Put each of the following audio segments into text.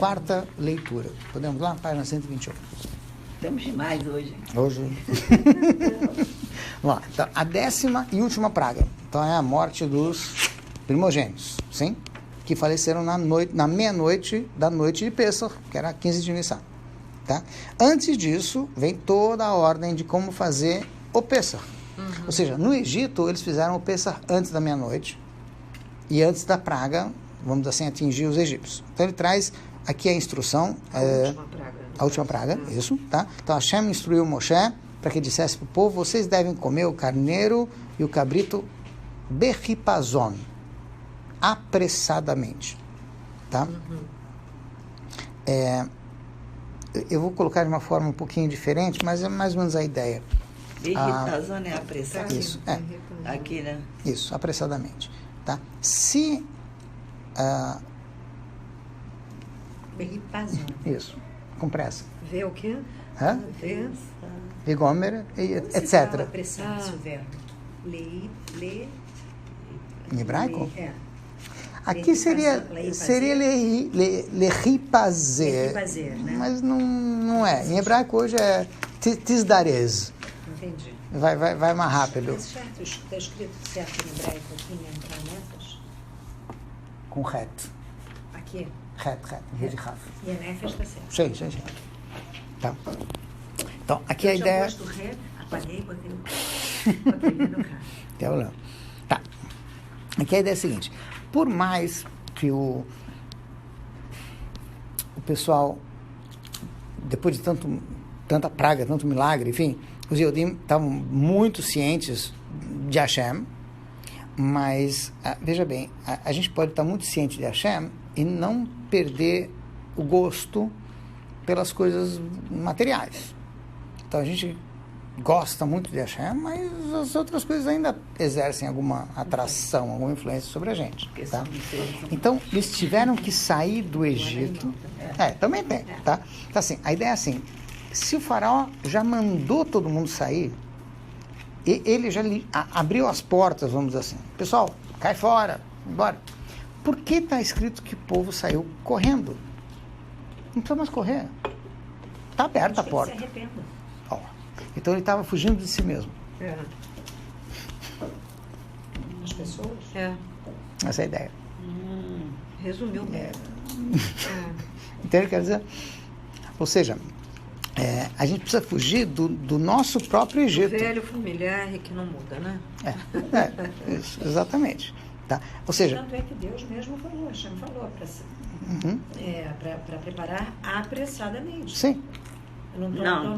quarta leitura. Podemos lá? Página 128. Temos demais hoje. Hoje. Vamos lá. Então, a 10ª e última praga. Então, é a morte dos primogênitos, sim? Que faleceram na meia-noite da noite de Pêssar, que era 15 de Nissan. Tá? Antes disso, vem toda a ordem de como fazer o Pêssar. Ou seja, no Egito, eles fizeram o Pêssar antes da meia-noite e antes da praga, vamos dizer assim, atingir os egípcios. Então, ele traz aqui a instrução. A última praga, isso, tá? Então, Hashem instruiu Moshe para que dissesse para o povo: vocês devem comer o carneiro e o cabrito berripazon, apressadamente, tá? Eu vou colocar de uma forma um pouquinho diferente, mas é mais ou menos a ideia. Berripazon é apressado? Isso, Aqui, né? Isso, apressadamente, tá? Se... Berripazon. Isso, com pressa. Vê o quê? Vê. Vigomer, etc. Apressar esse verbo. Ler. Em hebraico? Aqui Lerripazer. seria lerripazer, né? mas não é. Em hebraico hoje é tisdarez. Entendi. Vai mais rápido. Está escrito certo em hebraico aqui, né? Entrar nessas? Com ret. Aqui. Ret, em vez de raf. E a nefesh está certo. Sim. Tá. Então, aqui a ideia... Eu tinha posto ret, apaguei e botei no raf. Tá. Aqui a ideia é a seguinte: por mais que o pessoal, depois de tanta praga, tanto milagre, enfim, os Yehudim estavam muito cientes de Hashem, mas, veja bem, a gente pode estar muito ciente de Hashem e não perder o gosto pelas coisas materiais. Então, a gente gosta muito de Hashem, mas as outras coisas ainda exercem alguma atração, alguma influência sobre a gente. Tá? Então, eles tiveram que sair do Egito. Também tem, tá? Então, assim, a ideia é assim: se o faraó já mandou todo mundo sair, ele já abriu as portas, vamos dizer assim: pessoal, cai fora, embora. Por que está escrito que o povo saiu correndo? Não precisa mais correr. Está aberta a porta. Se arrependa. Então ele estava fugindo de si mesmo. As pessoas? Essa é a ideia. Resumiu bem. Então ele quer dizer, ou seja, a gente precisa fugir do nosso próprio Egito. O velho familiar que não muda, né? Isso, exatamente. Tá? Ou seja, tanto é que Deus mesmo falou, Hashem falou para preparar apressadamente. Sim. Não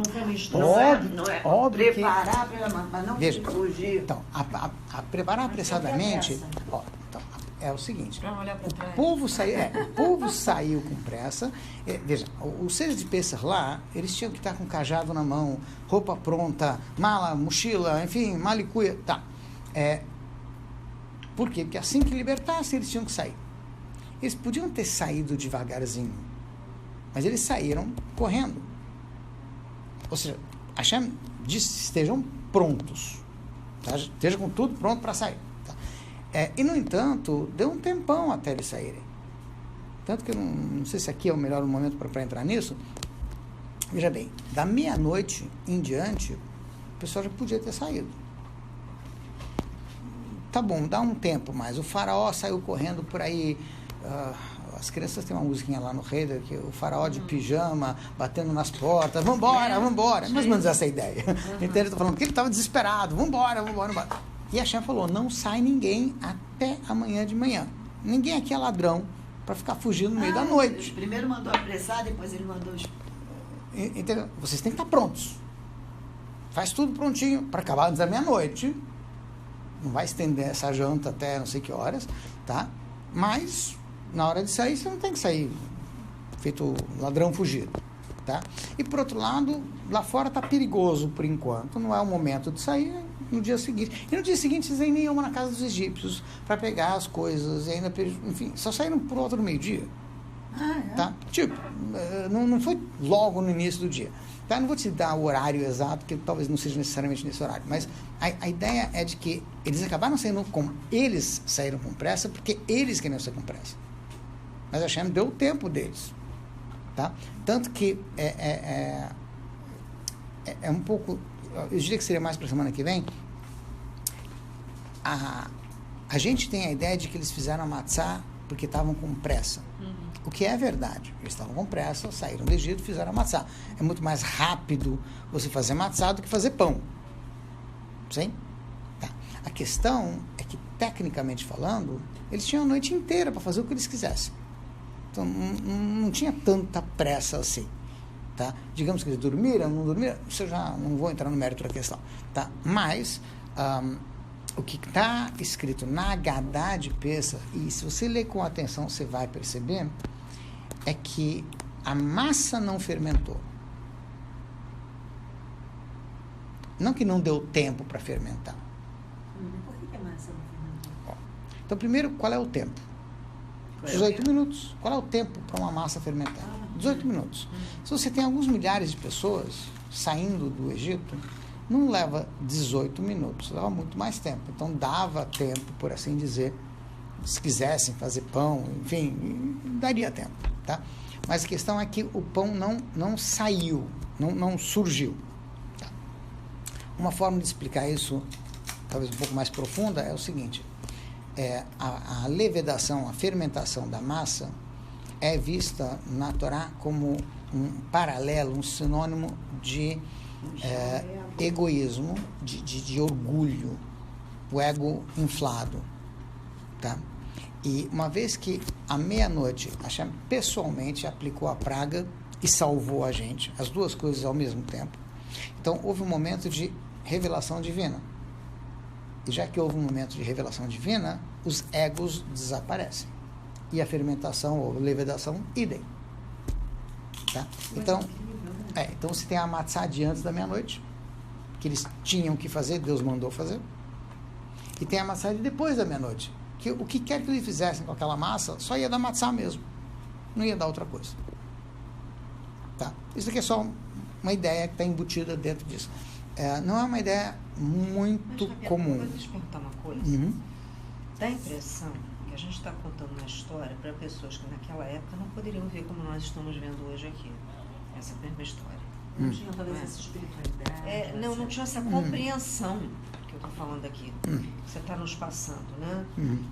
foi no instante. Não é óbvio preparar, mas não veja, fugir. Então, preparar apressadamente, então, é o seguinte: o povo saiu com pressa. Veja, os seres de Pêssar lá, eles tinham que estar com cajado na mão, roupa pronta, mala, mochila, enfim, malicuia, tá. Por quê? Porque assim que libertasse, eles tinham que sair. Eles podiam ter saído devagarzinho, mas eles saíram correndo. Ou seja, Hashem disse: estejam prontos, tá? Esteja com tudo pronto para sair. Tá? E, no entanto, deu um tempão até eles saírem. Tanto que eu não sei se aqui é o melhor momento para entrar nisso. Veja bem, da meia-noite em diante, o pessoal já podia ter saído. Tá bom, dá um tempo mais. O faraó saiu correndo por aí. As crianças têm uma musiquinha lá no Reder, que o faraó de pijama, batendo nas portas, vambora. Mais ou menos essa ideia. Então ele está falando que ele estava desesperado, vambora. E a Hashem falou: não sai ninguém até amanhã de manhã. Ninguém aqui é ladrão para ficar fugindo no meio da noite. Primeiro mandou apressar, depois ele mandou... Entendeu? Vocês têm que estar prontos. Faz tudo prontinho para acabar antes da meia-noite. Não vai estender essa janta até não sei que horas, tá? Mas na hora de sair, você não tem que sair feito ladrão fugido, tá? E por outro lado, lá fora está perigoso por enquanto, não é o momento de sair no dia seguinte. E no dia seguinte, vocês nem iam na casa dos egípcios para pegar as coisas, e ainda, enfim, só saíram por volta do meio-dia. Tá? Tipo, não foi logo no início do dia. Tá? Não vou te dar o horário exato, porque talvez não seja necessariamente nesse horário, mas a ideia é de que eles acabaram saindo eles saíram com pressa, porque eles queriam sair com pressa. Mas a Hashem deu o tempo deles. Tá? Tanto que é um pouco, eu diria que seria mais para a semana que vem, a gente tem a ideia de que eles fizeram a matzá porque estavam com pressa. O que é verdade. Eles estavam com pressa, saíram do Egito e fizeram a matzá. É muito mais rápido você fazer matzá do que fazer pão. Sim? Tá. A questão é que, tecnicamente falando, eles tinham a noite inteira para fazer o que eles quisessem. Então, não tinha tanta pressa assim. Tá? Digamos que eles dormiram, não dormiram, isso eu já não vou entrar no mérito da questão. Tá? Mas, o que está escrito na Agadá de Pessach, e se você ler com atenção, você vai perceber, é que a massa não fermentou. Não que não deu tempo para fermentar. Por que a massa não fermentou? Então, primeiro, qual é o tempo? 18 minutos. Qual é o tempo para uma massa fermentar? 18 minutos. Se você tem alguns milhares de pessoas saindo do Egito, não leva 18 minutos, leva muito mais tempo. Então, dava tempo, por assim dizer, se quisessem fazer pão, enfim, daria tempo, tá? Mas a questão é que o pão não saiu, não surgiu. Tá? Uma forma de explicar isso, talvez um pouco mais profunda, é o seguinte: a levedação, a fermentação da massa é vista na Torá como um paralelo, um sinônimo de egoísmo, de orgulho, o ego inflado. Tá? E uma vez que à meia-noite Hashem pessoalmente aplicou a praga e salvou a gente, as duas coisas ao mesmo tempo, então houve um momento de revelação divina. E já que houve um momento de revelação divina, os egos desaparecem. E a fermentação ou levedação, idem. Tá? Então, então você tem a matzá de antes da meia-noite, que eles tinham que fazer, Deus mandou fazer. E tem a matzá de depois da meia-noite, que o que quer que eles fizessem com aquela massa, só ia dar matzá mesmo. Não ia dar outra coisa. Tá? Isso aqui é só uma ideia que está embutida dentro disso. Não é uma ideia muito comum. Deixa eu te perguntar uma coisa. Dá a impressão que a gente está contando uma história para pessoas que naquela época não poderiam ver como nós estamos vendo hoje aqui. Essa é a mesma história. Não tinha talvez essa espiritualidade. Não tinha essa compreensão que eu estou falando aqui. Você está nos passando, né?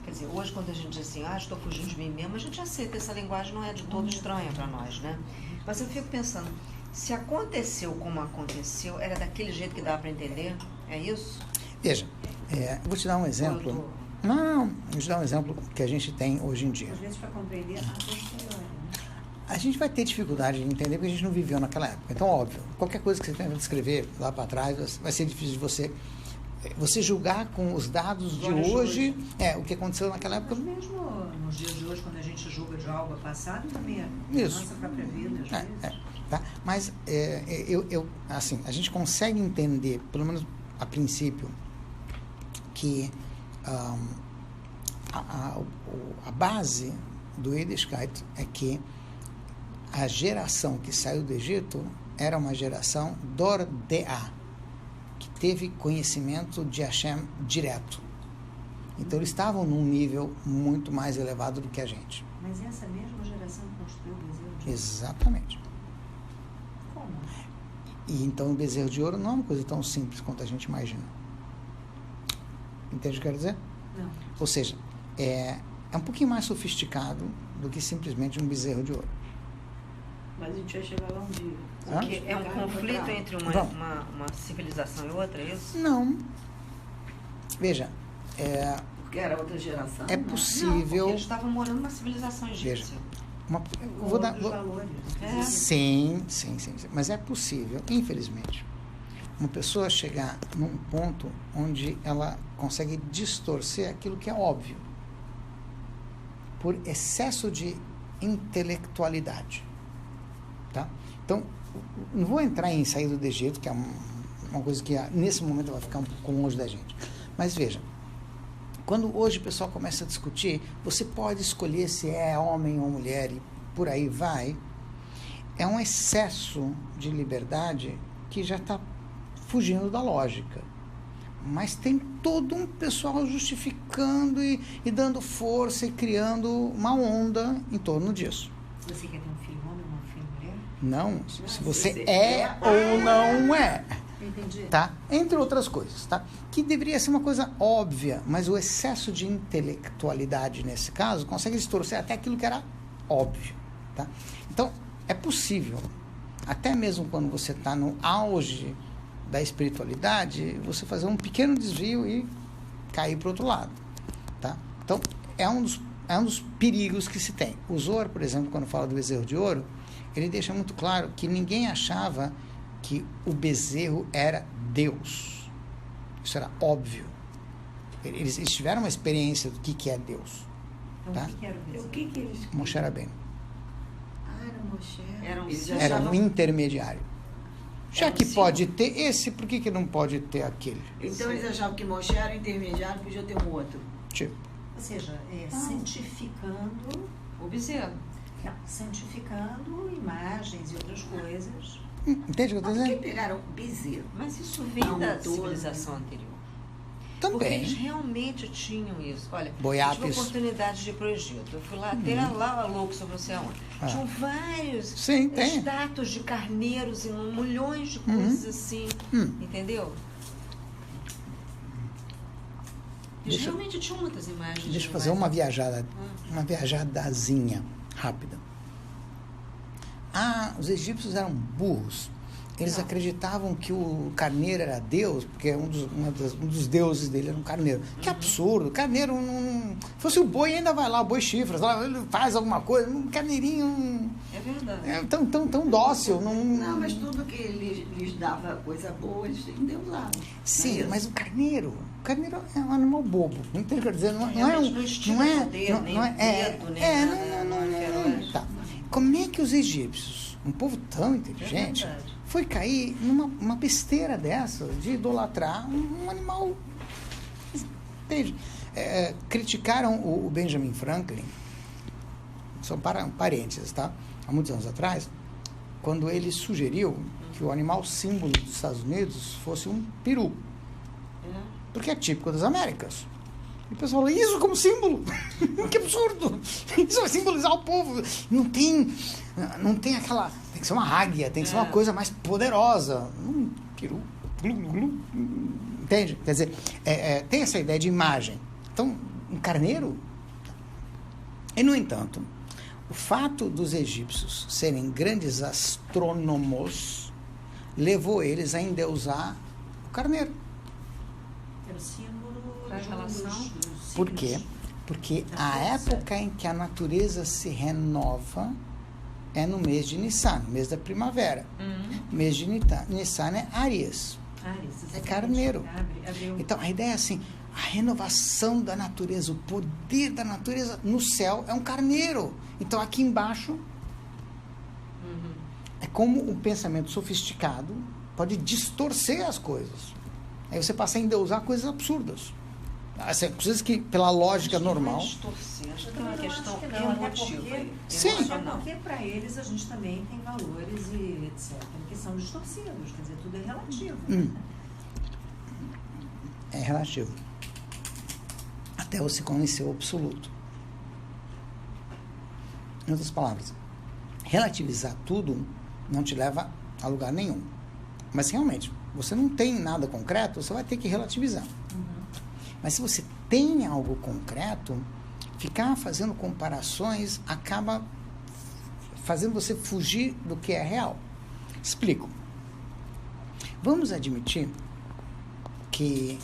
Quer dizer, hoje quando a gente diz assim, estou fugindo de mim mesmo, a gente aceita, essa linguagem não é de todo estranha para nós, né? Mas eu fico pensando, se aconteceu como aconteceu, era daquele jeito que dá para entender? É isso? Veja, eu vou te dar um exemplo. Não, vou te dar um exemplo que a gente tem hoje em dia. Às vezes para compreender a posteriori, né? A gente vai ter dificuldade de entender porque a gente não viveu naquela época. Então, óbvio, qualquer coisa que você tenta descrever lá para trás vai ser difícil de você julgar com os dados de hoje o que aconteceu naquela época. Mas mesmo nos dias de hoje, quando a gente julga de algo passado, também é nossa própria vida, às vezes. Tá? Mas assim, a gente consegue entender, pelo menos a princípio, que a base do Yiddishkeit é que a geração que saiu do Egito era uma geração Dor De'ah, que teve conhecimento de Hashem direto. Então, eles estavam num nível muito mais elevado do que a gente. Mas essa mesma geração construiu o bezerro de ouro? Exatamente. Como? E então, o bezerro de ouro não é uma coisa tão simples quanto a gente imagina. Entende o que eu quero dizer? Não. Ou seja, é um pouquinho mais sofisticado do que simplesmente um bezerro de ouro. Mas a gente vai chegar lá um dia. Porque é um conflito entre uma civilização e outra, é isso? Não. Veja, Porque era outra geração. é né? possível... Não, porque eles estavam morando numa civilização egípcia. eu vou dar... Outros valores. Sim. Mas é possível, infelizmente, uma pessoa chegar num ponto onde ela consegue distorcer aquilo que é óbvio por excesso de intelectualidade. Tá? Então, não vou entrar em saída do Egito, que é uma coisa que nesse momento vai ficar um pouco longe da gente. Mas veja, quando hoje o pessoal começa a discutir, você pode escolher se é homem ou mulher e por aí vai, é um excesso de liberdade que já está fugindo da lógica. Mas tem todo um pessoal justificando e dando força e criando uma onda em torno disso. Você quer ter um filho homem ou uma filho e mulher? Não, se você é ou não é. Entendi. Tá? Entre outras coisas, tá? Que deveria ser uma coisa óbvia, mas o excesso de intelectualidade nesse caso consegue distorcer até aquilo que era óbvio, tá? Então, é possível, até mesmo quando você está no auge da espiritualidade, você fazer um pequeno desvio e cair para o outro lado, tá? Então, é um dos perigos que se tem. O Zohar, por exemplo, quando fala do bezerro de ouro, ele deixa muito claro que ninguém achava que o bezerro era Deus. Isso era óbvio. Eles tiveram uma experiência do que é Deus. Então, Tá? o que era o O bezerro? que eles... Moshe Rabbeinu. Ah, era Moshe. Era um Eles ser. Era achavam- um intermediário. Já Era um que símbolo. pode ter esse, por que não pode ter aquele? Então eles achavam que Moshe era intermediário, podia ter um outro. Tipo, Ou seja, cientificando, O bezerro. cientificando imagens e outras coisas. entende o que eu estou Mas por que dizendo? pegaram bezerro? Mas isso vem Não, da todo, civilização anterior. Porque eles Também. realmente tinham isso. Olha, eu tive Boiapes. a oportunidade de ir para o Egito. Eu fui lá até lá, louco sobre o oceano. Ah. Tinham vários Sim, tem. estátuas de carneiros e milhões de coisas assim. Entendeu? Eles Deixa- realmente tinham muitas imagens. Deixa eu de fazer uma animais. viajadazinha rápida. Os egípcios eram burros. Eles acreditavam que o carneiro era Deus, porque um dos deuses dele era um carneiro. Que absurdo! Carneiro não. Se fosse o boi, ainda vai lá, o boi chifras, lá, ele faz alguma coisa. Um carneirinho É verdade. é tão dócil. Não, mas tudo que lhes dava coisa boa, eles endeusavam. Sim, Não é mas o carneiro é um animal bobo. Não tem que dizer, não é Mas um. não estica Não é. poder, nem Não é. dedo, nem nada, Não. Tá. Como é que os egípcios, um povo tão inteligente, verdade. foi cair numa besteira dessa de idolatrar um animal? Entende? Criticaram o Benjamin Franklin, são parênteses, tá? Há muitos anos atrás, quando ele sugeriu que o animal símbolo dos Estados Unidos fosse um peru, porque é típico das Américas. E o pessoal falou, isso como símbolo? Que absurdo! Isso vai simbolizar o povo. Não tem aquela... Tem que ser uma águia, tem que ser uma coisa mais poderosa. Peru, glu, glu, glu. Entende? Quer dizer, tem essa ideia de imagem. Então, um carneiro... E, no entanto, o fato dos egípcios serem grandes astrônomos levou eles a endeusar o carneiro. Era o símbolo Faz relação? dos Por signos. quê? Porque Tá a tudo época em que a natureza se renova é no mês de Nissan, no mês da primavera. O mês de Nissan é Áries. Isso, É carneiro. Abriu. Então, a ideia é assim, a renovação da natureza, o poder da natureza no céu é um carneiro. Então, aqui embaixo, é como um pensamento sofisticado pode distorcer as coisas. Aí você passa a endeusar coisas absurdas. Assim, coisas que, pela lógica normal... Acho que tem uma questão Até emotiva. porque, Sim. até Emocional. porque para eles a gente também tem valores e etc. que são distorcidos, quer dizer, tudo é relativo. É relativo. Até você conhecer o absoluto. Em outras palavras, relativizar tudo não te leva a lugar nenhum. Mas realmente, você não tem nada concreto, você vai ter que relativizar. Mas se você tem algo concreto, ficar fazendo comparações acaba fazendo você fugir do que é real. Explico. Vamos admitir que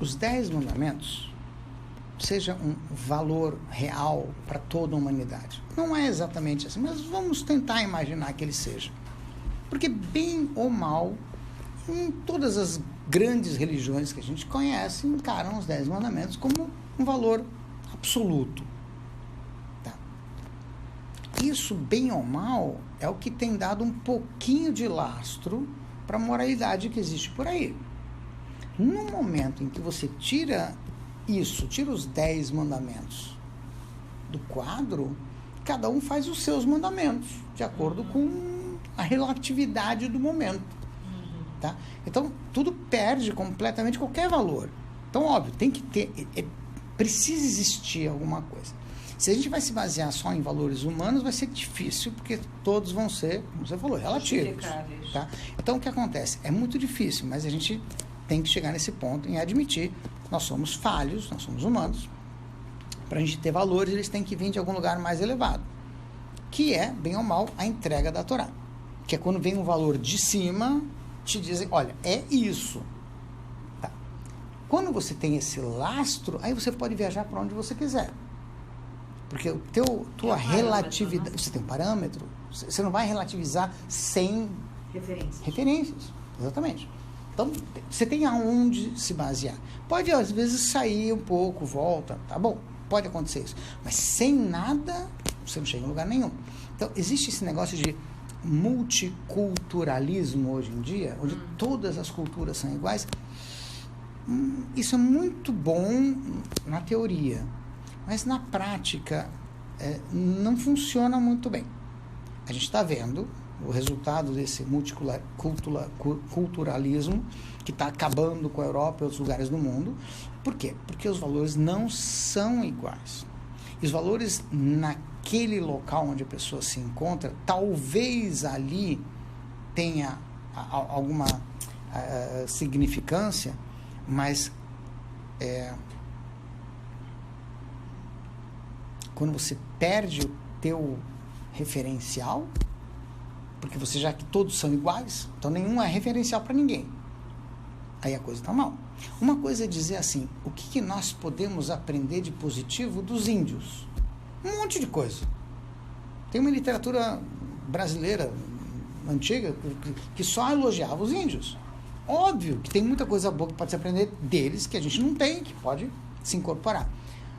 os 10 mandamentos seja um valor real para toda a humanidade. Não é exatamente assim, mas vamos tentar imaginar que ele seja. Porque, bem ou mal, em todas as grandes religiões que a gente conhece, encaram os 10 mandamentos como um valor absoluto. Tá? Isso, bem ou mal, é o que tem dado um pouquinho de lastro para a moralidade que existe por aí. No momento em que você tira os 10 mandamentos do quadro, cada um faz os seus mandamentos, de acordo com a relatividade do momento. Tá? Então, tudo perde completamente qualquer valor. Então, óbvio, tem que ter... precisa existir alguma coisa. Se a gente vai se basear só em valores humanos, vai ser difícil, porque todos vão ser, como você falou, relativos. Tá? Então, o que acontece? É muito difícil, mas a gente tem que chegar nesse ponto em admitir nós somos falhos, nós somos humanos. Para a gente ter valores, eles têm que vir de algum lugar mais elevado, que é, bem ou mal, a entrega da Torá. Que é quando vem um valor de cima, te dizem, olha, é isso. Tá. Quando você tem esse lastro, aí você pode viajar para onde você quiser. Porque tua relatividade... Você tem um parâmetro. Você não vai relativizar sem referências. Exatamente. Então, você tem aonde se basear. Pode, às vezes, sair um pouco, volta, tá bom, pode acontecer isso. Mas sem nada, você não chega em lugar nenhum. Então, existe esse negócio de multiculturalismo hoje em dia, onde todas as culturas são iguais. Isso é muito bom na teoria, mas na prática não funciona muito bem. A gente está vendo o resultado desse multiculturalismo que está acabando com a Europa e outros lugares do mundo. Por quê? Porque os valores não são iguais. E os valores naquele local onde a pessoa se encontra, talvez ali tenha alguma significância, mas quando você perde o teu referencial, porque você já que todos são iguais, então nenhum é referencial para ninguém. Aí a coisa está mal. Uma coisa é dizer assim, o que nós podemos aprender de positivo dos índios? Um monte de coisa. Tem uma literatura brasileira antiga que só elogiava os índios. Óbvio que tem muita coisa boa que pode se aprender deles, que a gente não tem, que pode se incorporar.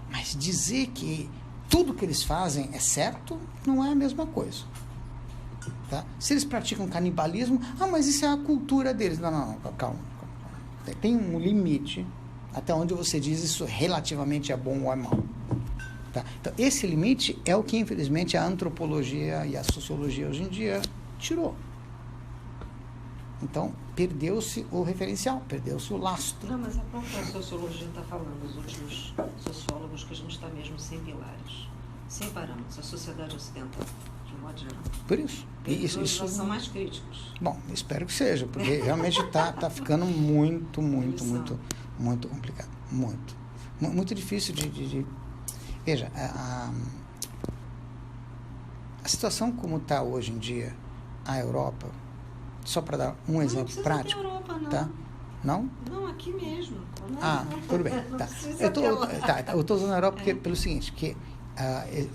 Mas dizer que tudo que eles fazem é certo, não é a mesma coisa. Tá? Se eles praticam canibalismo, mas isso é a cultura deles. Não, calma. Tem um limite até onde você diz isso relativamente é bom ou é mal. Tá? Então, esse limite é o que, infelizmente, a antropologia e a sociologia hoje em dia tirou. Então, perdeu-se o referencial, perdeu-se o lastro. Não, mas a própria sociologia está falando, os últimos sociólogos, que a gente está mesmo sem pilares, sem parâmetros, a sociedade ocidental, de um modo geral. Por isso. Isso são mais críticos. Bom, espero que seja, porque realmente está ficando muito complicado. Muito difícil de... Veja, a situação como está hoje em dia, a Europa, só para dar um exemplo prático. Não Europa, não. Tá? Não? Não, aqui mesmo. Tudo bem. Tá. Eu estou usando a Europa pelo seguinte, que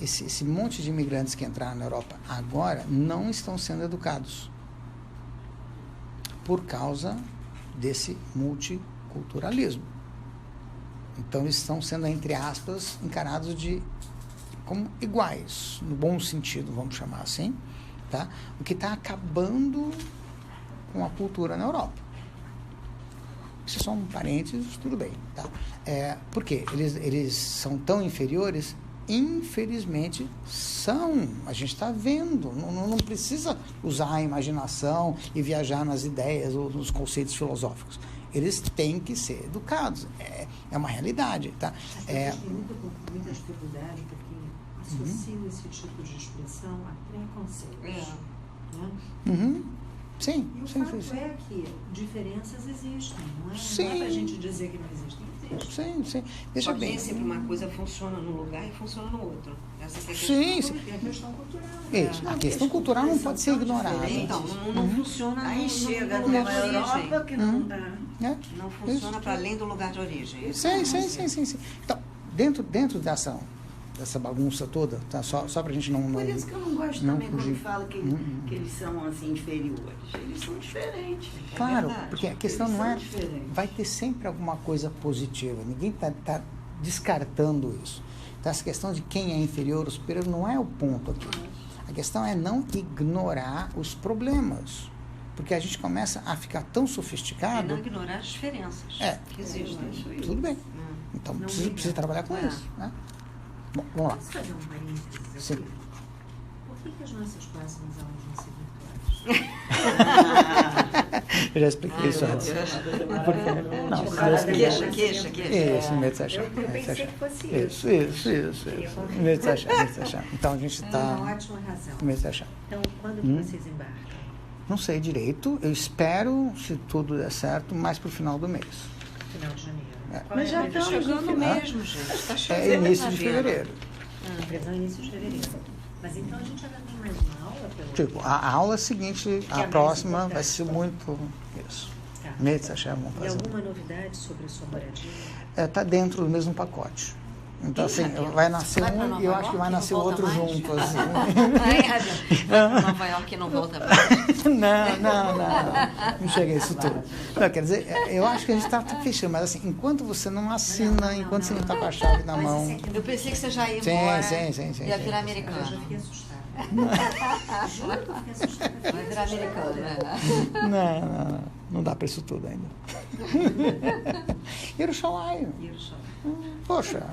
esse monte de imigrantes que entraram na Europa agora não estão sendo educados por causa desse multiculturalismo. Então, eles estão sendo, entre aspas, encarados como iguais, no bom sentido, vamos chamar assim, tá? O que está acabando com a cultura na Europa. Isso é só um parênteses, tudo bem, tá? Por quê? Eles são tão inferiores? Infelizmente são. A gente está vendo. Não precisa usar a imaginação e viajar nas ideias ou nos conceitos filosóficos. Eles têm que ser educados. É uma realidade, tá? Tem muita dificuldade porque associam esse tipo de expressão a preconceito. Né? Sim. E o fato é que diferenças existem, não é? Sim. Não é para a gente dizer que não existem. Sim. Veja bem. Nem sempre uma coisa funciona num lugar e funciona no outro. Essa é a questão. Sim. É a questão cultural. Isso. A questão cultural não pode ser ignorada. Então, não funciona Aí chega no numa lugar de origem. Europa que não dá. Não funciona para além do lugar de origem. Sim. Então, dentro dessa bagunça toda, tá? Só para a gente não... Por isso que eu não gosto não também fugir. quando fala que eles são assim inferiores. Eles são diferentes. Claro, porque a questão não é... Diferentes. Vai ter sempre alguma coisa positiva. Ninguém tá descartando isso. Então, essa questão de quem é inferior ou superior não é o ponto aqui. A questão é não ignorar os problemas. Porque a gente começa a ficar tão sofisticado... não ignorar as diferenças que existem. Tudo bem. Então, precisa trabalhar com isso. Né? Bom, vamos lá. Posso fazer um parênteses aqui? Sim. Por que as nossas próximas aulas vão ser virtuais? Eu já expliquei isso antes. Não, se Deus quiser. Queixa. Isso, Metz Hashem. Eu pensei que fosse isso. Isso. Metz Hashem. Então a gente Uma está... ótima razão. Metz Hashem. Então, quando que vocês embarcam? Não sei direito. Eu espero, se tudo der certo, mais para o final do mês. Final de janeiro. Mas já está chegando mesmo, gente. Está chegando. É início de fevereiro. Previsão início de fevereiro. Mas então a gente ainda tem mais uma aula? Tipo, a aula seguinte, é a mais próxima, importante. vai ser muito isso. Tá. Metz Hashem, vamos E fazer. alguma novidade sobre a sua moradia? Está dentro do mesmo pacote. Então, assim, vai nascer Vai pra um Nova e eu acho que York vai e não nascer volta outro mais? junto. Assim. Ai, Rabia, Nova York não volta mais. Não chega a isso tudo. Não, quer dizer, eu acho que a gente está fechando, mas assim, enquanto você não assina, enquanto você não está com a chave na mão. Eu pensei que você já ia Sim, embora. sim. Ia virar Eu já americano. fiquei assustada. Juro que eu fiquei assustada. Vai virar americano, né? Não dá para isso tudo ainda. Yerushalayim. Poxa.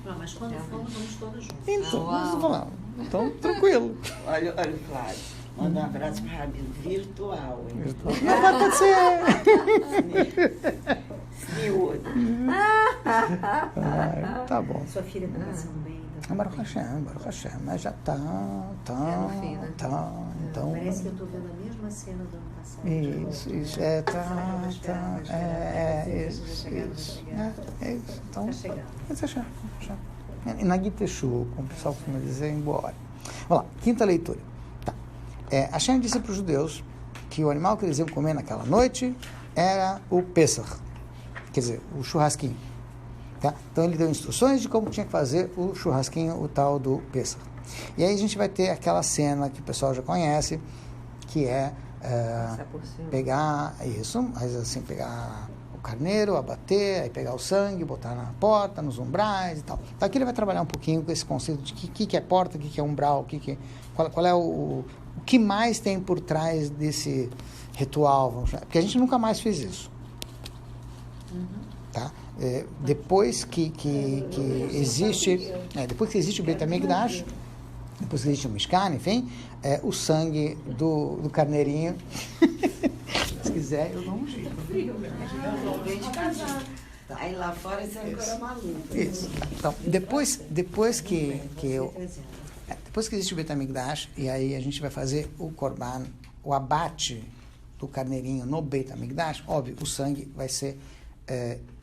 Não, mas quando formos, vamos todos juntos. Então, vamos falar. Então, tranquilo. Olha, Flávio, manda um abraço para o Rabino virtual, hein? Não vai pode ser. Miúdo. Tá bom. Sua filha está passando bem? Baruch Hashem, mas já tá. no fim, né? Então. Parece que eu estou vendo a mesma cena do ano passado. Isso, isso, isso. Então, Está chegando. Metz Hashem. E na Giteshu, como o pessoal costuma dizer, em boa hora. Vamos lá, quinta leitura. Tá. Hashem disse para os judeus que o animal que eles iam comer naquela noite era o Pesach, quer dizer, o churrasquinho. Tá? Então ele deu instruções de como tinha que fazer o churrasquinho, o tal do Pesach. E aí a gente vai ter aquela cena que o pessoal já conhece, que é pegar isso, mas assim, pegar o carneiro, abater, aí pegar o sangue, botar na porta, nos umbrais e tal. Então aqui ele vai trabalhar um pouquinho com esse conceito de que é porta, o que é umbral, qual é o que mais tem por trás desse ritual, vamos chamar. Porque a gente nunca mais fez isso. Tá? Depois que existe o Beit HaMikdash, depois que existe o Mishkan, enfim, o sangue do carneirinho, se quiser, eu dou um jeito. Aí lá fora você agora maluco. Isso. Então, depois que existe o Beit HaMikdash, e aí a gente vai fazer o Korban, o abate do carneirinho no Beit HaMikdash, óbvio, o sangue vai ser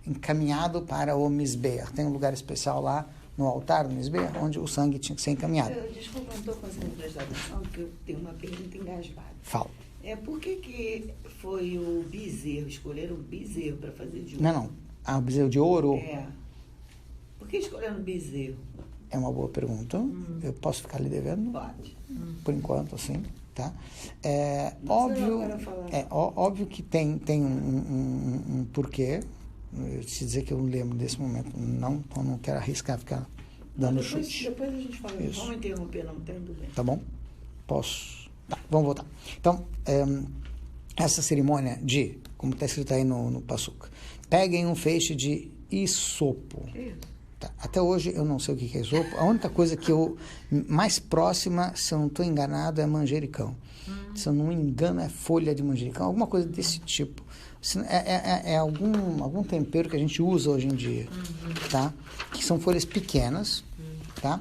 encaminhado para o Mizbeach. Tem um lugar especial lá no altar do Mizbeach, onde o sangue tinha que ser encaminhado. Desculpa, não estou conseguindo prestar atenção, porque eu tenho uma pergunta engasgada. Fala. Por que foi o bezerro, escolheram o bezerro para fazer de ouro? Não. O bezerro de ouro Por que escolheram o bezerro? é uma boa pergunta. Eu posso ficar lhe devendo? Pode. Por enquanto, assim. Tá? Óbvio que tem um porquê. Eu te dizer que eu não lembro desse momento. Não quero arriscar ficar dando chute. Depois a gente fala. Isso. Vamos interromper, não tem tudo bem. Tá bom? Posso? Tá, vamos voltar. Então, essa cerimônia de, como está escrito aí no Passuca, peguem um feixe de isopo. Tá. Até hoje eu não sei o que é isopo. A única coisa que eu, mais próxima, se eu não estou enganado, é manjericão. Se eu não me engano, é folha de manjericão, alguma coisa desse tipo. É algum tempero que a gente usa hoje em dia, tá? Que são folhas pequenas, tá?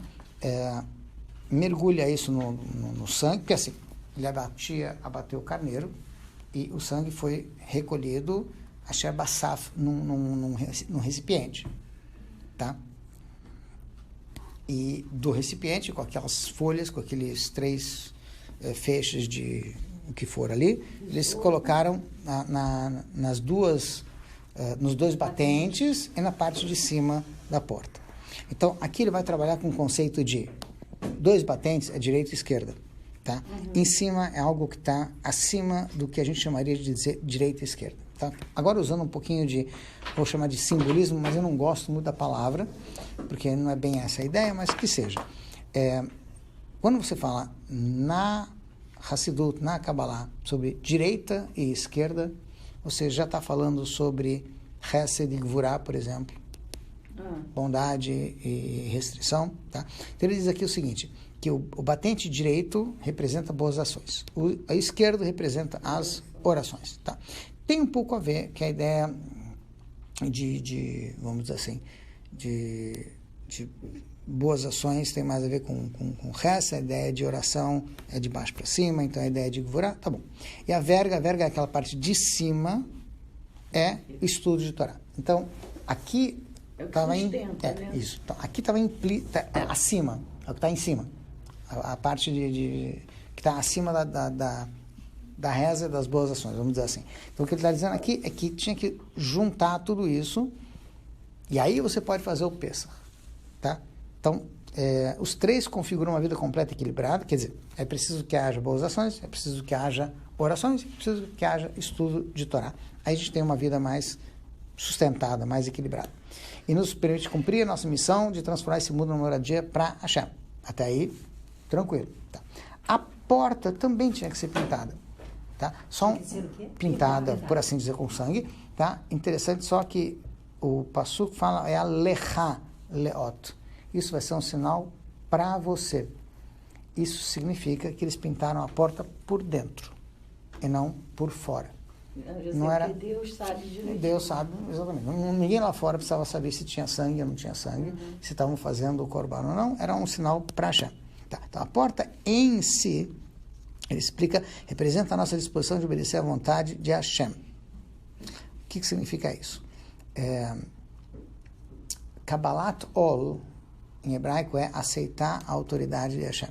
Mergulha isso no sangue, porque assim, ele abateu o carneiro e o sangue foi recolhido, asher basaf, num recipiente, tá? E do recipiente, com aquelas folhas, com aqueles 3 feixes de o que for ali, eles colocaram nos 2 batentes e na parte de cima da porta. Então, aqui ele vai trabalhar com o conceito de 2 batentes é direita e esquerda, tá? Em cima é algo que está acima do que a gente chamaria de dizer direita e esquerda, tá? Agora usando um pouquinho vou chamar de simbolismo, mas eu não gosto muito da palavra, porque não é bem essa a ideia, mas que seja. Quando você fala na Hassidut, na Kabbalah, sobre direita e esquerda, você já está falando sobre Hesed e Gvurah, por exemplo, bondade e restrição, tá? Então ele diz aqui o seguinte, que o batente direito representa boas ações, a esquerdo representa as orações, tá? Tem um pouco a ver que a ideia vamos dizer assim, de boas ações tem mais a ver com Hesed, a ideia de oração é de baixo para cima, então a ideia de Gvurá, tá bom. E a verga é aquela parte de cima, é o estudo de Torá. Então, aqui estava isso. Então, aqui estava acima, é o que está em cima. A parte que está acima da reza das boas ações, vamos dizer assim. Então, o que ele está dizendo aqui é que tinha que juntar tudo isso e aí você pode fazer o Pesach, tá? Então, os três configuram uma vida completa e equilibrada, quer dizer, é preciso que haja boas ações, é preciso que haja orações, é preciso que haja estudo de Torá. Aí a gente tem uma vida mais sustentada, mais equilibrada. E nos permite cumprir a nossa missão de transformar esse mundo numa moradia para Hashem. Até aí, tranquilo. Tá. A porta também tinha que ser pintada. Tá? Só pintada, por assim dizer, com sangue. Tá? Interessante só que o Pasuk fala, é a lecha leot. Isso vai ser um sinal para você. Isso significa que eles pintaram a porta por dentro e não por fora. Não era... Deus sabe direitinho. Deus sabe, exatamente. Ninguém lá fora precisava saber se tinha sangue ou não tinha sangue, se estavam fazendo o corban ou não. Era um sinal para Hashem. Tá. Então, a porta em si, ele explica, representa a nossa disposição de obedecer à vontade de Hashem. O que significa isso? Kabbalat Ol, em hebraico, é aceitar a autoridade de Hashem.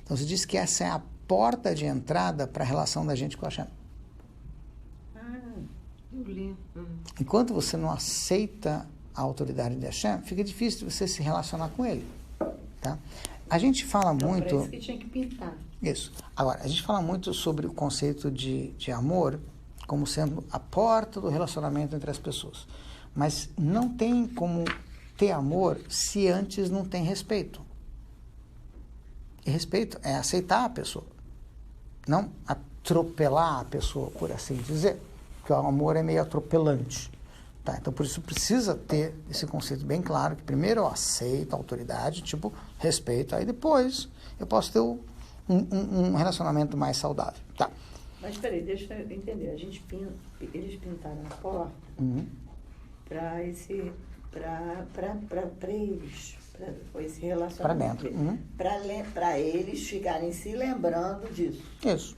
Então, se diz que essa é a porta de entrada para a relação da gente com Hashem. Eu li. Enquanto você não aceita a autoridade de Hashem, fica difícil de você se relacionar com ele. Tá? A gente fala muito... Por isso que tinha que pintar. Isso. Agora, a gente fala muito sobre o conceito de amor como sendo a porta do relacionamento entre as pessoas. Mas não tem como ter amor se antes não tem respeito. E respeito é aceitar a pessoa, não atropelar a pessoa, por assim dizer. Porque o amor é meio atropelante. Tá? Então, por isso precisa ter esse conceito bem claro, que primeiro eu aceito a autoridade, tipo, respeito, aí depois eu posso ter um relacionamento mais saudável. Tá? Mas, espera aí, deixa eu entender. Eles pintaram a porta para esse... para eles, para esse relacionamento. Para dentro. Para eles ficarem se lembrando disso. Isso.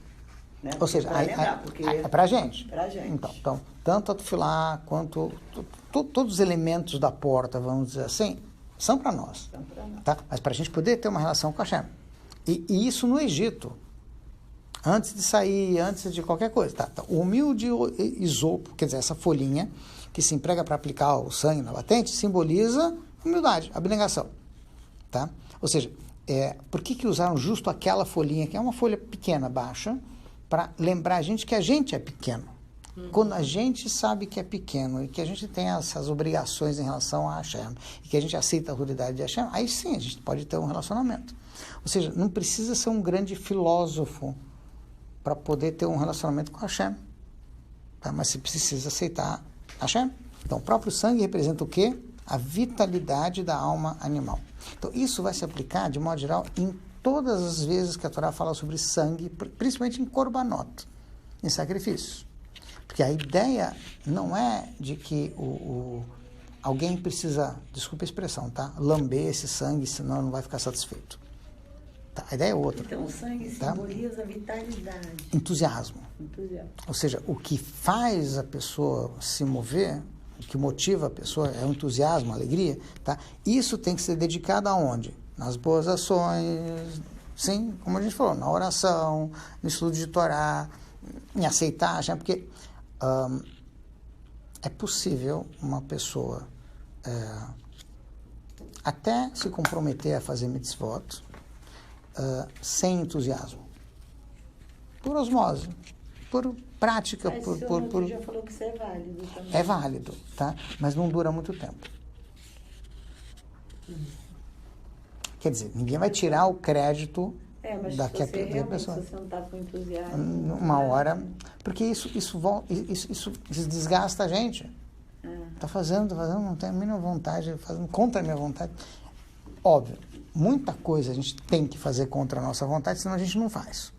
Né? Ou seja, é para a gente. Para gente. Então, tanto a tefilá quanto todos os elementos da porta, vamos dizer assim, são para nós. Tá? Mas para a gente poder ter uma relação com Hashem. E isso no Egito. Antes de sair, antes de qualquer coisa. Tá? Então, o humilde isopo, quer dizer, essa folhinha que se emprega para aplicar o sangue na batente, simboliza humildade, abnegação. Tá? Ou seja, por que usaram justo aquela folhinha, que é uma folha pequena, baixa, para lembrar a gente que a gente é pequeno. Quando a gente sabe que é pequeno e que a gente tem essas obrigações em relação a Hashem e que a gente aceita a autoridade de Hashem, aí sim a gente pode ter um relacionamento. Ou seja, não precisa ser um grande filósofo para poder ter um relacionamento com Hashem. Tá? Mas você precisa aceitar Hashem. Então, o próprio sangue representa o quê? A vitalidade da alma animal. Então, isso vai se aplicar, de modo geral, em todas as vezes que a Torá fala sobre sangue, principalmente em korbanot, em sacrifícios. Porque a ideia não é de que alguém precisa, desculpa a expressão, tá? Lamber esse sangue, senão não vai ficar satisfeito. Tá? A ideia é outra. Então, o sangue simboliza vitalidade. Entusiasmo. Ou seja, o que faz a pessoa se mover, o que motiva a pessoa é o entusiasmo, a alegria. Tá? Isso tem que ser dedicado aonde? Nas boas ações, sim, como a gente falou, na oração, no estudo de Torá, em aceitar, porque é possível uma pessoa até se comprometer a fazer mitzvot sem entusiasmo, por osmose, por prática. Mas o senhor já falou que isso é válido também. É válido, tá? Mas não dura muito tempo. Quer dizer, ninguém vai tirar o crédito mas daquela pessoa. Se você não está com entusiasmo. Uma hora. Porque isso desgasta a gente. Está fazendo, não tem a mínima vontade, fazendo contra a minha vontade. Óbvio, muita coisa a gente tem que fazer contra a nossa vontade, senão a gente não faz.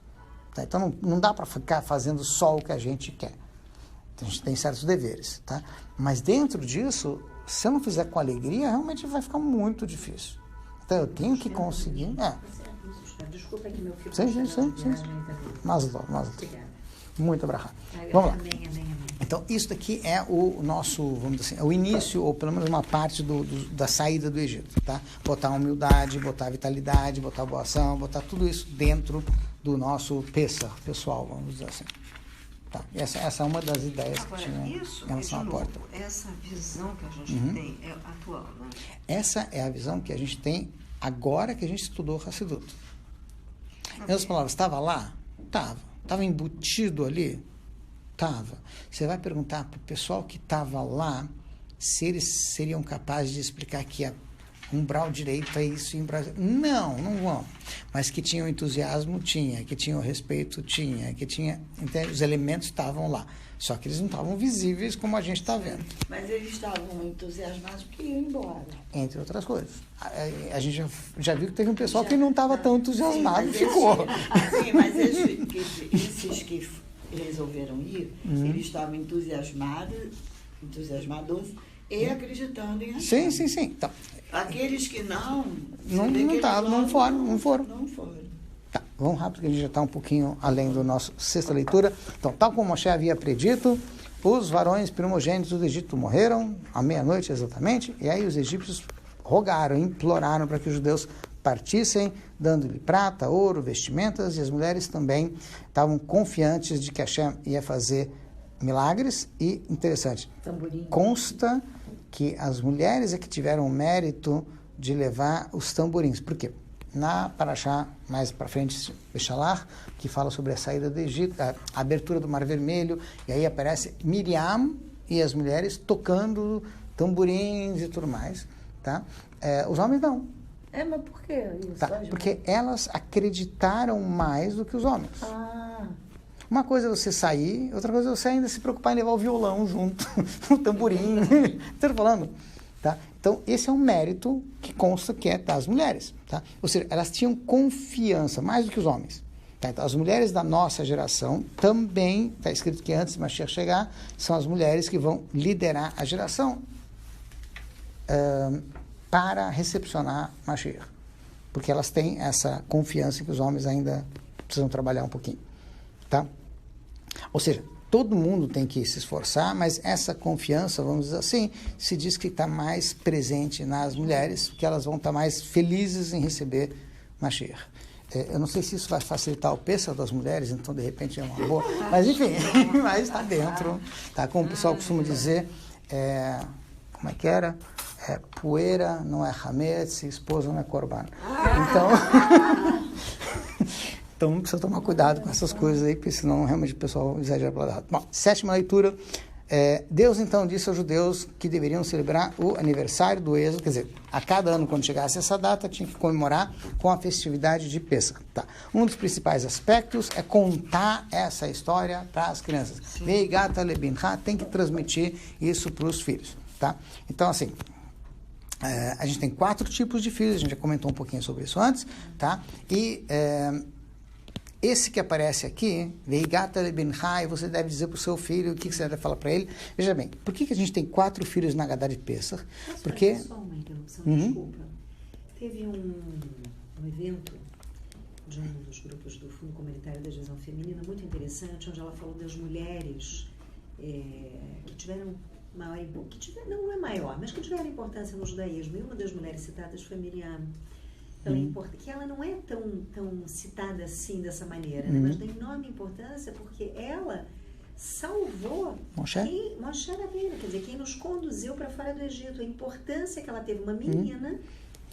Tá? Então, não dá para ficar fazendo só o que a gente quer. A gente tem certos deveres, tá? Mas dentro disso, se eu não fizer com alegria, realmente vai ficar muito difícil. Então, eu tenho que conseguir... Desculpa que meu filho... Sim. Mazdol. Muito abrahá. Vamos lá. Amém. Então, isso daqui é o nosso, vamos dizer assim, é o início, ou pelo menos uma parte da saída do Egito, tá? Botar a humildade, botar a vitalidade, botar a boa ação, botar tudo isso dentro do nosso Pessah pessoal, vamos dizer assim. Tá? Essa é uma das ideias Agora, que tinha isso, em relação à porta. essa visão que a gente tem é atual, né? Essa é a visão que a gente tem agora que a gente estudou o Hassidut. Em outras palavras, estava lá? Estava embutido ali? Estava. Você vai perguntar para o pessoal que estava lá se eles seriam capazes de explicar que a umbral direito é isso e umbral... Não vão. Mas que tinha o entusiasmo, tinha. Que tinha o respeito, tinha. Que tinha... Entende? Os elementos estavam lá. Só que eles não estavam visíveis como a gente está vendo. Mas eles estavam entusiasmados porque iam embora. Entre outras coisas. A gente já viu que teve um pessoal que não estava tão entusiasmado e ficou. Sim, mas esses que resolveram ir, eles estavam entusiasmados e acreditando em Hashem. Sim. Então, Aqueles que não foram. Tá, vamos rápido, que a gente já está um pouquinho além do nosso sexta leitura. Então, tal como Moshe havia predito, os varões primogênitos do Egito morreram, à meia-noite exatamente, e aí os egípcios rogaram, imploraram para que os judeus partissem, dando-lhe prata, ouro, vestimentas, e as mulheres também estavam confiantes de que Hashem ia fazer milagres. E, interessante, consta que as mulheres é que tiveram o mérito de levar os tamborins. Por quê? Na Parashá, mais para frente, Beshalach, que fala sobre a saída do Egito, a abertura do Mar Vermelho, e aí aparece Miriam e as mulheres tocando tamborins e tudo mais, tá? Os homens não. Mas por quê? Tá? Porque elas acreditaram mais do que os homens. Uma coisa é você sair, outra coisa é você ainda se preocupar em levar o violão junto, o tamborim. Estou falando? Tá? Então, esse é um mérito que consta que é das mulheres. Tá? Ou seja, elas tinham confiança, mais do que os homens. Tá? Então, as mulheres da nossa geração também, está escrito que antes de Mashiach chegar, são as mulheres que vão liderar a geração para recepcionar Mashiach. Porque elas têm essa confiança que os homens ainda precisam trabalhar um pouquinho. Tá? Ou seja, todo mundo tem que se esforçar, mas essa confiança, vamos dizer assim, se diz que está mais presente nas mulheres, porque elas vão estar mais felizes em receber Mashiach. Eu não sei se isso vai facilitar o Pessah das mulheres, então de repente é uma boa, mas enfim, mas está dentro, tá? Como o pessoal costuma dizer, como é que era? Poeira não é hametz, esposa não é korban. Então, precisa tomar cuidado com essas coisas aí, porque senão realmente o pessoal exagera para lado. Bom, sétima leitura. Deus, então, disse aos judeus que deveriam celebrar o aniversário do Êxodo, quer dizer, a cada ano, quando chegasse essa data, tinha que comemorar com a festividade de Pessah. Tá. Um dos principais aspectos é contar essa história para as crianças. Veigata lebincha, tem que transmitir isso para os filhos. Tá? Então, assim, a gente tem 4 tipos de filhos, a gente já comentou um pouquinho sobre isso antes, tá? E esse que aparece aqui, Veigata lebincha, você deve dizer para o seu filho, o que você deve falar para ele. Veja bem, por que a gente tem 4 filhos na Haggadah de Pessah? Porque... Só uma interrupção, desculpa. Teve um evento de um dos grupos do Fundo Comunitário da Divisão Feminina, muito interessante, onde ela falou das mulheres que tiveram maior, não é maior, mas que tiveram importância no judaísmo. E uma das mulheres citadas foi Miriam. Que ela não é tão citada assim, dessa maneira, né? Mas tem enorme importância porque ela salvou Moshe Rabbeinu, quer dizer, quem nos conduziu para fora do Egito. A importância que ela teve, uma menina,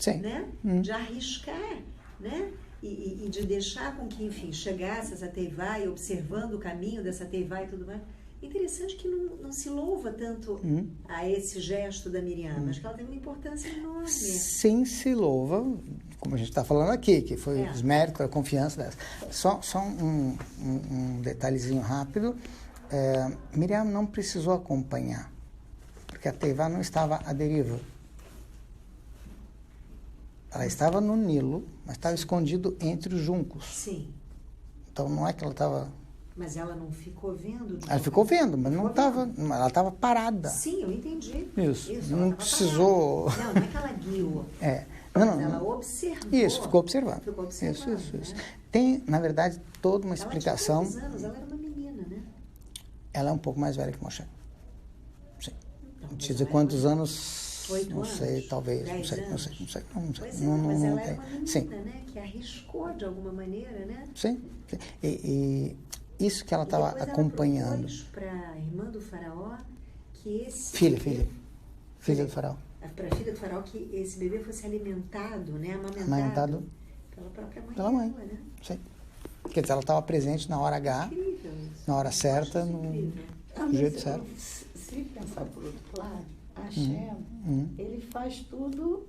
né? De arriscar, né? E de deixar com que, enfim, chegasse essa teivá e observando o caminho dessa teivá e tudo mais. Interessante que não se louva tanto a esse gesto da Miriam, mas que ela tem uma importância enorme. Sim, se louva, como a gente está falando aqui, que foi os méritos, a confiança dessa. Só um detalhezinho rápido. Miriam não precisou acompanhar, porque a teivá não estava à deriva. Ela estava no Nilo, mas estava escondido entre os juncos. Sim. Então, não é que ela estava... Mas ela não ficou vendo? Ela ficou vendo, mas não estava... Ela estava parada. Sim, eu entendi. Isso. Ela Não tava precisou... parada. Não é que ela guiou. Não, Ela observou. Isso, ficou observando. Ficou observando, Isso. né? Tem, na verdade, toda uma Ela explicação. tinha 10 anos, ela era uma menina, né? Ela é um pouco mais velha que Moshe. Sim. Então, Não te dizer quantos anos... 8 não anos? sei, talvez. 10 não sei. anos? Não sei. Pois é, mas ela tem. era uma menina, Sim. né? Que arriscou de alguma maneira, né? Sim. E isso que ela estava acompanhando. Para a irmã do faraó que esse... Filha do faraó. Para a filha do faraó que esse bebê fosse alimentado, né? Amamentado pela própria mãe pela mãe. dela, né? Sim. Quer dizer, ela estava presente na hora H, Incrível isso. na hora certa, Acho isso no incrível. do jeito certo. Se pensar por outro lado, a Hashem, ele faz tudo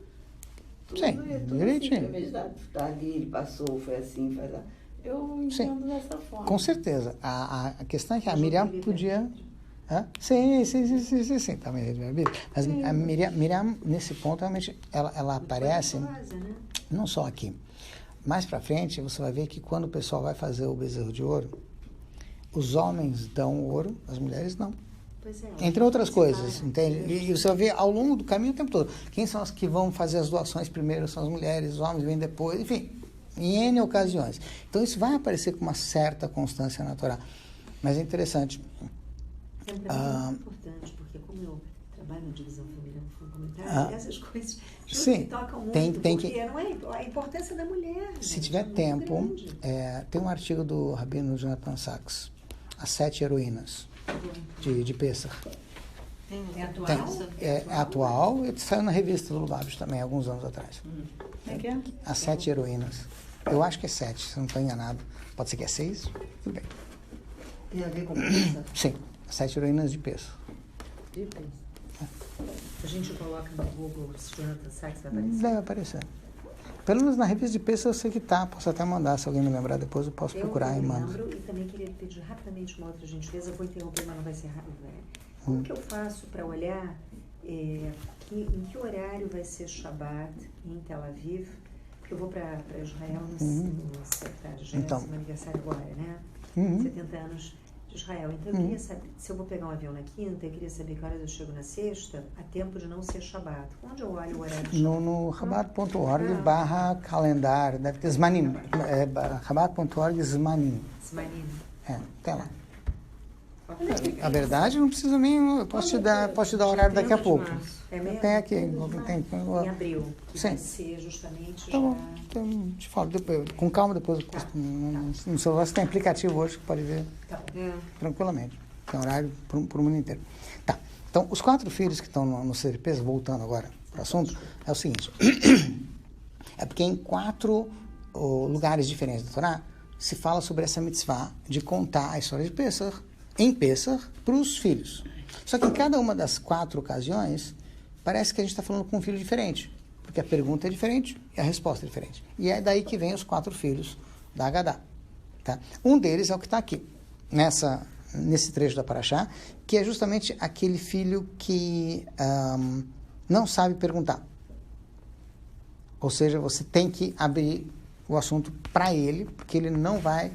Sim, direitinho. Assim, em vez de estar ali, ele passou, foi assim, faz assim. Eu entendo dessa forma. Com certeza. A questão é que a Miriam podia... Sim. Também, mas a Miriam, nesse ponto, realmente, ela aparece, né? não só aqui. Mais pra frente, você vai ver que quando o pessoal vai fazer o bezerro de ouro, os homens dão ouro, as mulheres não. Pois é, Entre outras coisas, entende? E você vai ver ao longo do caminho o tempo todo. Quem são as que vão fazer as doações primeiro? São as mulheres, os homens vêm depois, enfim, em N ocasiões. Então, isso vai aparecer com uma certa constância natural. Mas é interessante. É muito importante, porque como eu trabalho na divisão família no fundo comentário, essas coisas me tocam muito, porque não é a importância da mulher. Se tiver tempo, tem um artigo do Rabino Jonathan Sachs, As 7 Heroínas de Pessah. É atual? É atual e saiu na revista do Lubavitch também, alguns anos atrás. É que é? As 7 Heroínas. Eu acho que é 7, se não estou enganado. Pode ser que é 6? Tudo bem. Tem a ver com Pessah? Sim, As 7 Heroínas de Pessah. A gente coloca no Google Jonathan Sachs, vai aparecer? Deve aparecer. Pelo menos na revista de Pessah eu sei que tá. Posso até mandar, se alguém me lembrar depois, eu posso procurar e mando. Eu lembro e também queria pedir rapidamente uma outra gentileza. Eu vou interromper, mas não vai ser rápido. Como que eu faço para olhar em que horário vai ser Shabbat em Tel Aviv? Porque eu vou para Israel no 70 aniversário agora, né? 70 anos de Israel. Então eu queria saber, se eu vou pegar um avião na quinta, eu queria saber que horas eu chego na sexta, a tempo de não ser Shabbat. Onde eu olho o horário de No Chabad.org/calendar, deve ter Zmanim. Chabad.org Zmanim. Zmanim. Tem lá. A verdade, não precisa nem... Posso te dar o horário daqui a pouco. É mesmo? Tem aqui. Em abril, que vai ser justamente Então, te falo depois, com calma depois. No celular você tem aplicativo hoje que pode ver tranquilamente. Tem horário para o mundo inteiro. Tá. Então, os 4 filhos que estão no CRPs, voltando agora para o assunto, é o seguinte. É porque em 4 lugares diferentes da Torá se fala sobre essa mitzvah de contar a história de Pessah, em Pessah, para os filhos. Só que em cada uma das 4 ocasiões, parece que a gente está falando com um filho diferente, porque a pergunta é diferente e a resposta é diferente. E é daí que vem os 4 filhos da Agadá. Tá? Um deles é o que está aqui, nesse trecho da Parashá, que é justamente aquele filho que não sabe perguntar. Ou seja, você tem que abrir o assunto para ele, porque ele não vai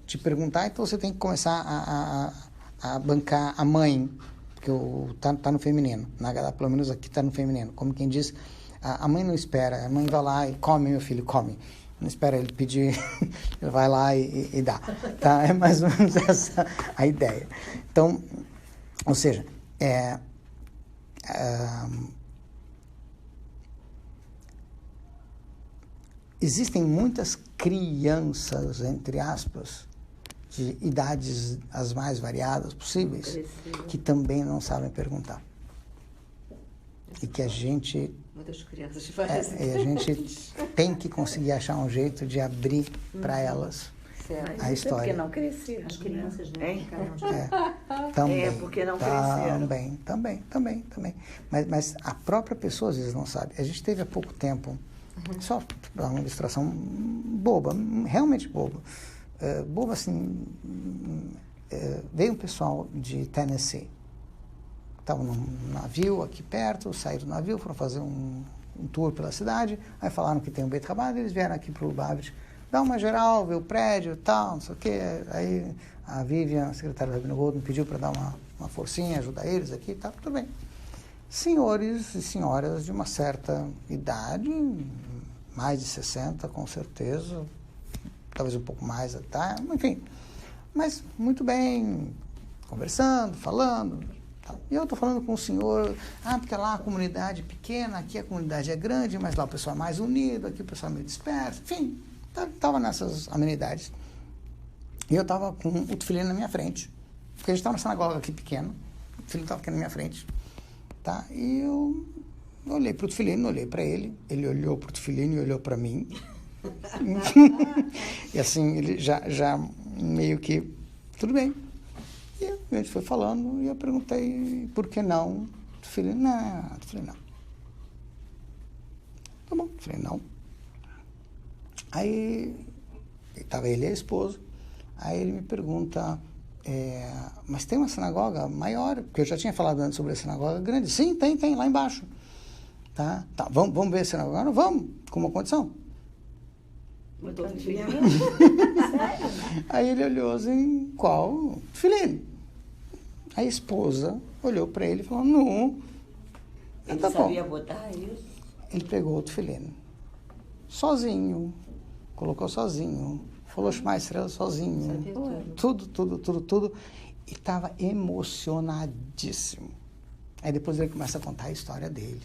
te perguntar, então você tem que começar a bancar a mãe, porque tá no feminino, na Agadá, pelo menos aqui está no feminino. Como quem diz, a mãe não espera, a mãe vai lá e come, meu filho, come. Não espera ele pedir, ele vai lá e dá. Tá? É mais ou menos essa a ideia. Então, ou seja, existem muitas crianças, entre aspas, de idades as mais variadas possíveis, que também não sabem perguntar. E que a gente... Muitas crianças de várias e a gente tem que conseguir achar um jeito de abrir para elas a história. Porque não cresceram. As crianças não ficaram Também. Porque não cresceram. Também. Mas a própria pessoa às vezes não sabe. A gente teve há pouco tempo, só para uma ilustração boba, realmente boba. Boba assim, veio um pessoal de Tennessee. Estavam num navio aqui perto, saíram do navio, foram fazer um tour pela cidade, aí falaram que tem um Beit Chabad, eles vieram aqui para o Lubavitch dá uma geral, vê o prédio e tal, não sei o quê. Aí a Vivian, a secretária da Rabino Gold, me pediu para dar uma forcinha, ajudar eles aqui e tal, tudo bem. Senhores e senhoras de uma certa idade, mais de 60, com certeza, talvez um pouco mais até, enfim. Mas muito bem, conversando, falando. Tal. E eu estou falando com o senhor, porque lá a comunidade é pequena, aqui a comunidade é grande, mas lá o pessoal é mais unido, aqui o pessoal é meio disperso, enfim, estava nessas amenidades. E eu estava com o tefilino na minha frente, porque a gente estava na sinagoga aqui pequena, o tefilino estava aqui na minha frente, tá? E eu olhei para o tefilino, olhei para ele olhou para o tefilino e olhou para mim. E assim, ele já meio que, tudo bem. E a gente foi falando e eu perguntei, por que não? Tefilino, não, tefilino não. Tá bom, tefilino não. Aí, estava ele e a esposa. Aí ele me pergunta, mas tem uma sinagoga maior? Porque eu já tinha falado antes sobre a sinagoga grande. Sim, tem, lá embaixo. Tá, vamos ver a sinagoga? Não, vamos, com uma condição. Aí ele olhou assim, qual? Tefilin. A esposa olhou para ele e falou, não. Ele Tá sabia bom. botar isso? Ele pegou o tefilin, sozinho, colocou sozinho, falou Shema Israel sozinho, tudo, e estava emocionadíssimo. Aí depois ele começa a contar a história dele,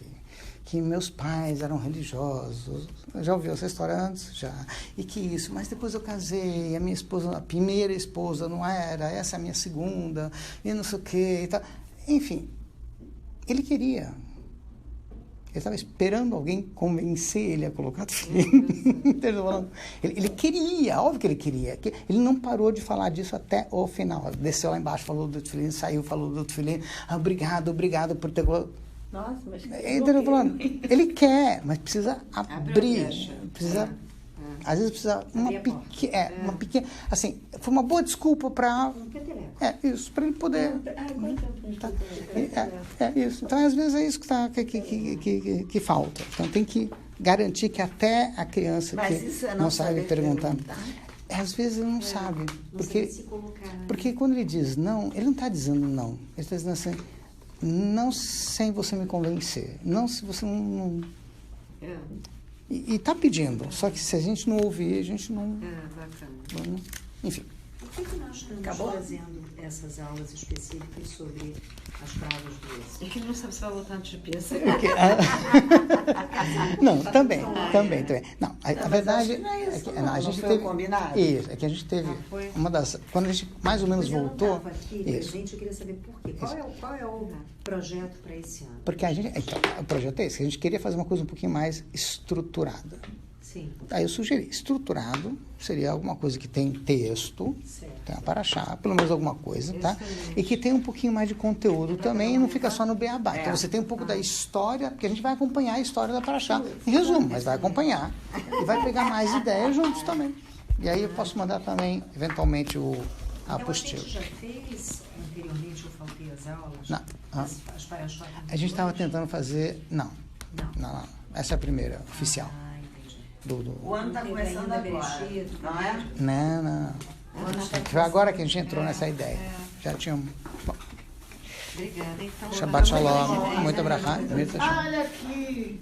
que meus pais eram religiosos, já ouviu essa história antes? Já. E que isso, mas depois eu casei, a minha esposa, a primeira esposa não era, essa é a minha segunda, e não sei o quê, e tal. Enfim, ele queria. Ele estava esperando alguém convencer ele a colocar tefilin. Ele queria, óbvio que ele queria. Ele não parou de falar disso até o final. Desceu lá embaixo, falou do tefilin, saiu, falou do tefilin. Obrigado por ter... Nossa, mas... Ele quer, mas precisa abrir. Precisa... Às vezes precisa uma pequena... Assim, foi uma boa desculpa para... isso, para ele poder... isso. Então, às vezes é isso que falta. Então, tem que garantir que até a criança que não sabe perguntar... Às vezes ele não sabe. Porque quando ele diz não, ele não está dizendo não. Ele está dizendo assim, não sem você me convencer. Não se você não... E está pedindo, só que se a gente não ouvir, a gente não... Bacana. Enfim. Por que nós estamos fazendo essas aulas específicas sobre as provas do êxito? É que ele não sabe se vai voltar antes de pensar. Não, também. Não, a verdade é que a gente foi teve... combinado? Isso, é que a gente teve uma das... Quando a gente mais ou menos voltou... Isso. Eu queria saber por quê. Qual é o projeto para esse ano? Porque a gente... Então, o projeto é esse, que a gente queria fazer uma coisa um pouquinho mais estruturada. Sim. Aí eu sugeri, estruturado seria alguma coisa que tem texto, tem uma paraxá, pelo menos alguma coisa, tá? E que tem um pouquinho mais de conteúdo também e não fica só no beabá. Então você tem um pouco da história, porque a gente vai acompanhar a história da paraxá, em resumo, mas vai acompanhar e vai pegar mais ideias juntos também. E aí eu posso mandar também, eventualmente, a apostila. Você já fez anteriormente, eu faltei as aulas? Não. As paraxá? A gente estava tentando fazer... Não. Essa é a primeira, oficial. O ano está começando agora, não é? Não. Foi agora que a gente entrou nessa ideia. Já tinha... Bom. Obrigada. Então, Shabbat Shalom. Muito obrigado. Olha aqui.